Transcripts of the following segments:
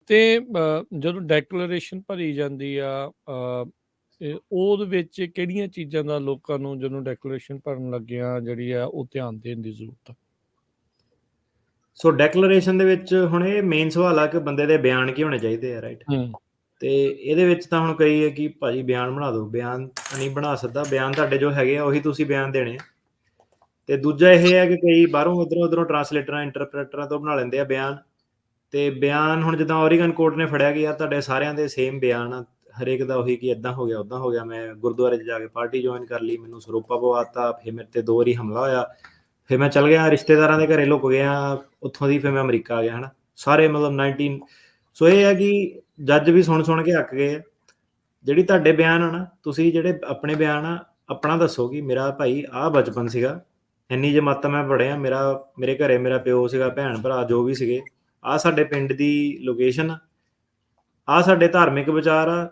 ਤੇ ਜਦੋਂ ਡੈਕਲੇਰੇਸ਼ਨ ਭਰੀ ਜਾਂਦੀ ਆ ਉਹਦੇ ਵਿੱਚ ਕਿਹੜੀਆਂ ਚੀਜ਼ਾਂ ਦਾ ਲੋਕਾਂ ਨੂੰ ਜਦੋਂ ਡੈਕਲੇਰੇਸ਼ਨ ਭਰਨ ਲੱਗਿਆ ਜਿਹੜੀ ਆ ਉਹ ਧਿਆਨ ਦੇਣ ਦੀ ਜ਼ਰੂਰਤ ਆ? ਸੋ ਡੈਕਲੇਰੇਸ਼ਨ ਦੇ ਵਿੱਚ ਹੁਣ ਇਹ ਮੇਨ ਸਵਾਲ ਆ ਕਿ ਬੰਦੇ ਦੇ ਬਿਆਨ ਕੀ ਹੋਣੇ ਚਾਹੀਦੇ ਆ, ਰਾਈਟ? ਹੂੰ ਤੇ ਇਹਦੇ ਵਿੱਚ ਤਾਂ ਹੁਣ ਕਈ ਹੈ ਕਿ ਭਾਜੀ ਬਿਆਨ ਬਣਾ ਦਿਓ, ਬਿਆਨ ਨਹੀਂ ਬਣਾ ਸਕਦਾ, ਬਿਆਨ ਤੁਹਾਡੇ ਜੋ ਹੈਗੇ ਆ ਉਹੀ ਤੁਸੀਂ ਬਿਆਨ ਦੇਣੇ ਆ। ਤੇ ਦੂਜਾ ਇਹ ਹੈ ਕਿ ਕਈ ਬਾਹਰੋਂ ਇੱਧਰੋਂ ਟਰਾਂਸਲੇਟਰਾਂ ਇੰਟਰਪ੍ਰੇਟਰਾਂ ਤੋਂ ਬਣਾ ਲੈਂਦੇ ਆ ਬਿਆਨ। ਤੇ ਬਿਆਨ ਹੁਣ ਜਿੱਦਾਂ ਓਰੀਗਨ ਕੋਰਟ ਨੇ ਫੜਿਆ ਕਿ ਯਾਰ ਤੁਹਾਡੇ ਸਾਰਿਆਂ ਦੇ ਸੇਮ ਬਿਆਨ ਆ, ਹਰੇਕ ਦਾ ਉਹੀ ਕਿ ਇੱਦਾਂ ਹੋ ਗਿਆ ਉੱਦਾਂ ਹੋ ਗਿਆ, ਮੈਂ ਗੁਰਦੁਆਰੇ 'ਚ ਜਾ ਕੇ ਪਾਰਟੀ ਜੁਆਇਨ ਕਰ ਲਈ, ਮੈਨੂੰ ਸਰੋਪਾ ਪਵਾਤਾ, ਫਿਰ ਮੇਰੇ ਤੇ 2 ਵਾਰੀ ਹਮਲਾ ਹੋਇਆ, ਫਿਰ ਮੈਂ ਚੱਲ ਗਿਆ ਰਿਸ਼ਤੇਦਾਰਾਂ ਦੇ ਘਰੇ ਲੁਕ ਗਿਆ ਉੱਥੋਂ ਦੀ, ਫਿਰ ਮੈਂ ਅਮਰੀਕਾ ਆ ਗਿਆ, ਹੈ ਨਾ। ਸਾਰੇ ਮਤਲਬ 19 ਸੋ ਇਹ ਹੈ ਕਿ ਜੱਜ ਵੀ ਸੁਣ ਕੇ ਅੱਕ ਗਏ ਆ। ਜਿਹੜੀ ਤੁਹਾਡੇ ਬਿਆਨ ਆ ਨਾ, ਤੁਸੀਂ ਜਿਹੜੇ ਆਪਣੇ ਬਿਆਨ ਆ ਆਪਣਾ ਦੱਸੋ ਕਿ ਮੇਰਾ ਭਾਈ ਆਹ ਬਚਪਨ ਸੀਗਾ, ਇੰਨੀ ਜਮਾਤਾਂ ਮੈਂ ਪੜ੍ਹਿਆ, ਮੇਰੇ ਘਰੇ ਮੇਰਾ ਪਿਓ ਸੀਗਾ, ਭੈਣ ਭਰਾ ਜੋ ਵੀ ਸੀਗੇ, ਆਹ ਸਾਡੇ ਪਿੰਡ ਦੀ ਲੋਕੇਸ਼ਨ ਆ, ਆਹ ਸਾਡੇ ਧਾਰਮਿਕ ਵਿਚਾਰ ਆ,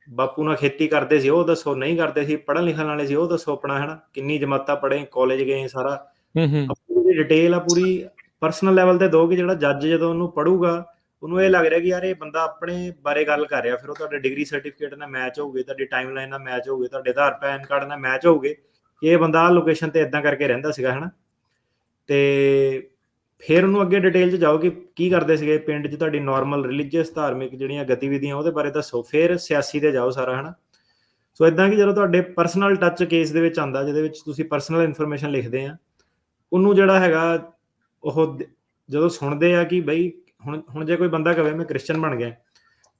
ਬਾਪੂ ਨਾਲ ਖੇਤੀ ਕਰਦੇ ਸੀ ਉਹ ਦੱਸੋ, ਨਹੀਂ ਕਰਦੇ ਸੀ, ਪੜ੍ਹਨ ਲਿਖਣ ਵਾਲੇ ਸੀ ਉਹ ਦੱਸੋ ਆਪਣਾ, ਹੈ ਨਾ, ਕਿੰਨੀ ਜਮਾਤਾਂ ਪੜ੍ਹੇ, ਕਾਲਜ ਗਏ, ਸਾਰਾ ਆਪਣੀ ਡਿਟੇਲ ਆ ਪੂਰੀ ਪਰਸਨਲ ਲੈਵਲ ਤੇ ਦਿਓ ਕਿ ਜਿਹੜਾ ਜੱਜ ਜਦੋਂ ਉਹਨੂੰ ਪੜ੍ਹੂਗਾ ਉਹਨੂੰ ਇਹ ਲੱਗ ਰਿਹਾ ਕਿ ਯਾਰ ਇਹ ਬੰਦਾ ਆਪਣੇ ਬਾਰੇ ਗੱਲ ਕਰ ਰਿਹਾ। ਫਿਰ ਉਹ ਤੁਹਾਡੇ ਡਿਗਰੀ ਸਰਟੀਫਿਕੇਟ ਨਾਲ ਮੈਚ ਹੋਊਗੇ, ਤੁਹਾਡੀ ਟਾਈਮਲਾਈਨ ਨਾਲ ਮੈਚ ਹੋਊਗੇ, ਤੁਹਾਡੇ ਆਧਾਰ ਪੈਨ ਕਾਰਡ ਨਾਲ ਮੈਚ ਹੋਊਗੇ ਕਿ ਇਹ ਬੰਦਾ ਆਹ ਲੋਕੇਸ਼ਨ ਤੇ ਇਦਾਂ ਕਰਕੇ ਰਹਿੰਦਾ ਸੀਗਾ, ਹੈ ਨਾ। ਤੇ ਫਿਰ ਉਹਨੂੰ ਅੱਗੇ ਡਿਟੇਲ 'ਚ ਜਾਓ ਕਿ ਕੀ ਕਰਦੇ ਸੀਗੇ ਪਿੰਡ 'ਚ, ਤੁਹਾਡੀ ਨਾਰਮਲ ਰਿਲੀਜੀਅਸ ਧਾਰਮਿਕ ਜਿਹੜੀਆਂ ਗਤੀਵਿਧੀਆਂ ਉਹਦੇ ਬਾਰੇ ਦੱਸੋ, ਫਿਰ ਸਿਆਸੀ ਤੇ ਜਾਓ ਸਾਰਾ, ਹੈ ਨਾ। ਸੋ ਇਦਾਂ ਕਿ ਜਦੋਂ ਤੁਹਾਡੇ ਪਰਸਨਲ ਟੱਚ ਕੇਸ ਦੇ ਵਿੱਚ ਆਉਂਦਾ, ਜਿਹਦੇ ਵਿੱਚ ਤੁਸੀਂ ਪਰਸਨਲ ਇਨਫੋਰਮੇਸ਼ਨ ਲਿਖਦੇ ਆ, ਉਹਨੂੰ ਜਿਹੜਾ ਹੈਗਾ ਉਹ ਜਦੋਂ ਸੁਣਦੇ ਆ ਕਿ ਬਈ ਹੁਣ ਜੇ ਕੋਈ ਬੰਦਾ ਕਹੇ ਮੈਂ ਕ੍ਰਿਸਚਨ ਬਣ ਗਿਆ,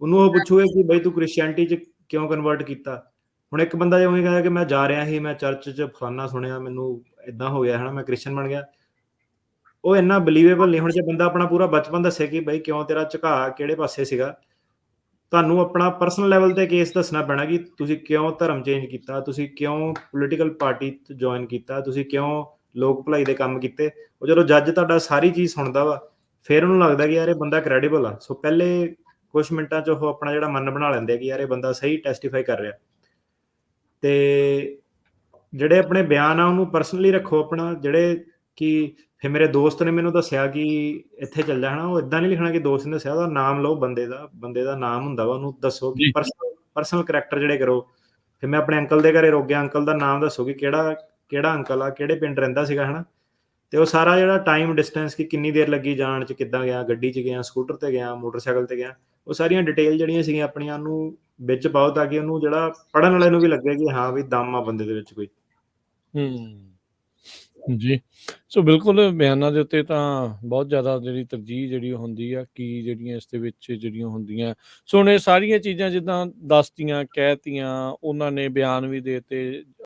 ਉਹਨੂੰ ਉਹ ਪੁੱਛੂਗੇ ਕਿ ਬਈ ਤੂੰ ਕ੍ਰਿਸਚੀਅਨਟੀ 'ਚ ਕਿਉਂ ਕਨਵਰਟ ਕੀਤਾ। ਹੁਣ ਇੱਕ ਬੰਦਾ ਜਿਵੇਂ ਕਹਿੰਦਾ ਕਿ ਮੈਂ ਜਾ ਰਿਹਾ ਸੀ, ਮੈਂ ਚਰਚ 'ਚ ਫਲਾਨਾ ਸੁਣਿਆ, ਮੈਨੂੰ ਇਦਾਂ ਹੋ ਗਿਆ, ਹੈ ਨਾ, ਮੈਂ ਕ੍ਰਿਸਚਨ ਬਣ ਗਿਆ, ਉਹ ਇੰਨਾ ਬਿਲੀਵੇਬਲ ਨਹੀਂ। ਹੁਣ ਜੇ ਬੰਦਾ ਆਪਣਾ ਪੂਰਾ ਬਚਪਨ ਦੱਸੇ ਕਿ ਬਈ ਕਿਉਂ ਤੇਰਾ ਝੁਕਾਅ ਕਿਹੜੇ ਪਾਸੇ ਸੀਗਾ, ਤੁਹਾਨੂੰ ਆਪਣਾ ਪਰਸਨਲ ਲੈਵਲ ਤੇ ਕੇਸ ਦੱਸਣਾ ਪੈਣਾ ਕਿ ਤੁਸੀਂ ਕਿਉਂ ਧਰਮ ਚੇਂਜ ਕੀਤਾ, ਤੁਸੀਂ ਕਿਉਂ ਪੋਲੀਟੀਕਲ ਪਾਰਟੀ 'ਚ ਜੁਆਇਨ ਕੀਤਾ, ਤੁਸੀਂ ਕਿਉਂ ਲੋਕ ਭਲਾਈ ਦੇ ਕੰਮ ਕੀਤੇ। ਉਹ ਜਦੋਂ ਜੱਜ ਤੁਹਾਡਾ ਸਾਰੀ ਚੀਜ਼ ਸੁਣਦਾ ਵਾ, ਫਿਰ ਉਹਨੂੰ ਲੱਗਦਾ ਕਿ ਯਾਰ ਇਹ ਬੰਦਾ ਕ੍ਰੈਡੀਬਲ ਆ। ਸੋ ਪਹਿਲੇ ਕੁਛ ਮਿੰਟਾਂ 'ਚ ਉਹ ਆਪਣਾ ਜਿਹੜਾ ਮਨ ਬਣਾ ਲੈਂਦੇ ਆ ਕਿ ਯਾਰ ਇਹ ਬੰਦਾ ਸਹੀ ਟੈਸਟੀਫਾਈ ਕਰ ਰਿਹਾ। ਤੇ ਜਿਹੜੇ ਆਪਣੇ ਬਿਆਨ ਆ ਉਹਨੂੰ ਪਰਸਨਲੀ ਰੱਖੋ ਆਪਣਾ, ਜਿਹੜੇ ਕਿ ਫਿਰ ਮੇਰੇ ਦੋਸਤ ਨੇ ਮੈਨੂੰ ਦੱਸਿਆ ਕਿ ਇੱਥੇ ਚੱਲ ਜਾ, ਹੈ ਨਾ, ਉਹ ਇਦਾਂ ਨਹੀਂ ਲਿਖਣਾ ਕਿ ਦੋਸਤ ਨੇ ਦੱਸਿਆ, ਉਹਦਾ ਨਾਮ ਲਓ, ਬੰਦੇ ਦਾ ਨਾਮ ਹੁੰਦਾ ਵਾ, ਉਹਨੂੰ ਦੱਸੋ ਕਿ ਪਰਸਨਲ ਕਰੈਕਟਰ ਜਿਹੜੇ ਕਰੋ। ਫਿਰ ਮੈਂ ਆਪਣੇ ਅੰਕਲ ਦੇ ਘਰੇ ਰੁਕ ਗਿਆ, ਅੰਕਲ ਦਾ ਨਾਮ ਦੱਸੋ ਕਿ ਕਿਹੜਾ ਅੰਕਲ ਆ, ਕਿਹੜੇ ਪਿੰਡ ਰਹਿੰਦਾ ਸੀਗਾ, ਹੈ ਨਾ। ਤੇ ਉਹ ਸਾਰਾ ਜਿਹੜਾ ਟਾਈਮ ਡਿਸਟੈਂਸ ਕਿ ਕਿੰਨੀ ਦੇਰ ਲੱਗੀ ਜਾਣ 'ਚ, ਕਿੱਦਾਂ ਗਿਆ, ਗੱਡੀ 'ਚ ਗਿਆ, ਸਕੂਟਰ ਤੇ ਗਿਆ, ਮੋਟਰਸਾਈਕਲ ਤੇ ਗਿਆ, ਉਹ ਸਾਰੀਆਂ ਡਿਟੇਲ ਜਿਹੜੀਆਂ ਸੀਗੀਆਂ ਆਪਣੀਆਂ ਨੂੰ ਵਿੱਚ ਪਾਓ ਤਾਂ ਕਿ ਉਹਨੂੰ ਜਿਹੜਾ ਪੜ੍ਹਨ ਵਾਲੇ ਨੂੰ ਵੀ ਲੱਗੇ ਕਿ ਹਾਂ ਵੀ ਦਮ ਆ ਬੰਦੇ ਦੇ ਵਿੱਚ ਕੋਈ। ਜੀ, ਸੋ ਬਿਲਕੁਲ ਬਿਆਨਾਂ ਦੇ ਉੱਤੇ ਤਾਂ ਬਹੁਤ ਜ਼ਿਆਦਾ ਜਿਹੜੀ ਤਰਜੀਹ ਜਿਹੜੀ ਹੁੰਦੀ ਆ ਕਿ ਜਿਹੜੀਆਂ ਇਸ ਦੇ ਵਿੱਚ ਜਿਹੜੀਆਂ ਹੁੰਦੀਆਂ। ਸੋ ਹੁਣ ਇਹ ਸਾਰੀਆਂ ਚੀਜ਼ਾਂ ਜਿੱਦਾਂ ਦੱਸਤੀਆਂ, ਕਹਿਤੀਆਂ, ਉਹਨਾਂ ਨੇ ਬਿਆਨ ਵੀ ਦੇ ਦਿੱਤੇ,